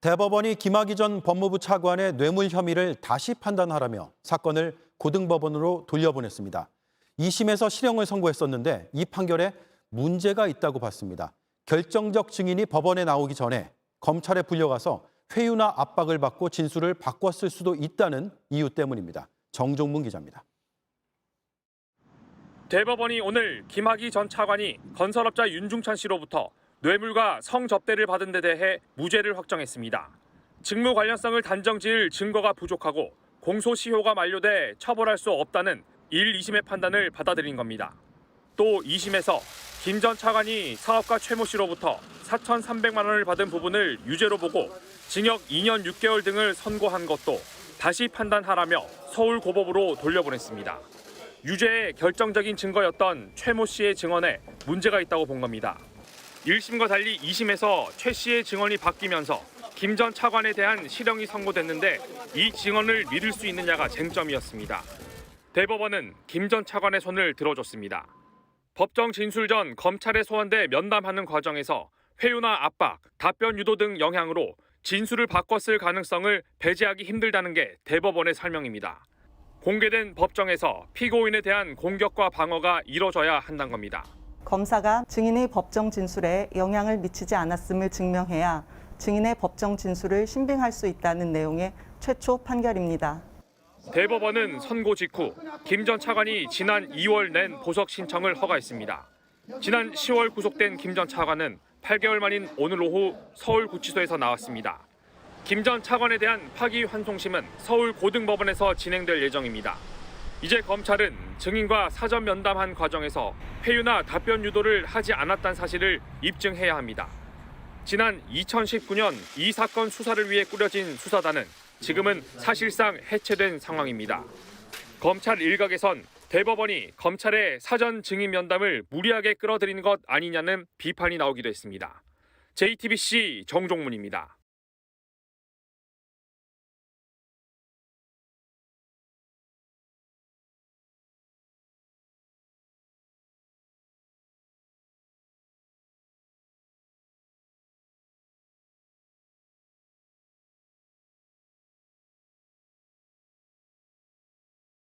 대법원이 김학의 전 법무부 차관의 뇌물 혐의를 다시 판단하라며 사건을 고등법원으로 돌려보냈습니다. 2심에서 실형을 선고했었는데 이 판결에 문제가 있다고 봤습니다. 결정적 증인이 법원에 나오기 전에 검찰에 불려가서 회유나 압박을 받고 진술을 바꿨을 수도 있다는 이유 때문입니다. 정종문 기자입니다. 대법원이 오늘 김학의 전 차관이 건설업자 윤중찬 씨로부터 뇌물과 성접대를 받은 데 대해 무죄를 확정했습니다. 직무 관련성을 단정지을 증거가 부족하고 공소시효가 만료돼 처벌할 수 없다는 1, 2심의 판단을 받아들인 겁니다. 또 2심에서 김 전 차관이 사업가 최모 씨로부터 4,300만 원을 받은 부분을 유죄로 보고 징역 2년 6개월 등을 선고한 것도 다시 판단하라며 서울고법으로 돌려보냈습니다. 유죄의 결정적인 증거였던 최모 씨의 증언에 문제가 있다고 본 겁니다. 1심과 달리 2심에서 최 씨의 증언이 바뀌면서 김 전 차관에 대한 실형이 선고됐는데 이 증언을 믿을 수 있느냐가 쟁점이었습니다. 대법원은 김 전 차관의 손을 들어줬습니다. 법정 진술 전 검찰에 소환돼 면담하는 과정에서 회유나 압박, 답변 유도 등 영향으로 진술을 바꿨을 가능성을 배제하기 힘들다는 게 대법원의 설명입니다. 공개된 법정에서 피고인에 대한 공격과 방어가 이뤄져야 한다는 겁니다. 검사가 증인의 법정 진술에 영향을 미치지 않았음을 증명해야 증인의 법정 진술을 신빙할 수 있다는 내용의 최초 판결입니다. 대법원은 선고 직후 김 전 차관이 지난 2월 낸 보석 신청을 허가했습니다. 지난 10월 구속된 김 전 차관은 8개월 만인 오늘 오후 서울구치소에서 나왔습니다. 김 전 차관에 대한 파기환송심은 서울고등법원에서 진행될 예정입니다. 이제 검찰은 증인과 사전 면담한 과정에서 회유나 답변 유도를 하지 않았다는 사실을 입증해야 합니다. 지난 2019년 이 사건 수사를 위해 꾸려진 수사단은 지금은 사실상 해체된 상황입니다. 검찰 일각에선 대법원이 검찰의 사전 증인 면담을 무리하게 끌어들인 것 아니냐는 비판이 나오기도 했습니다. JTBC 정종문입니다.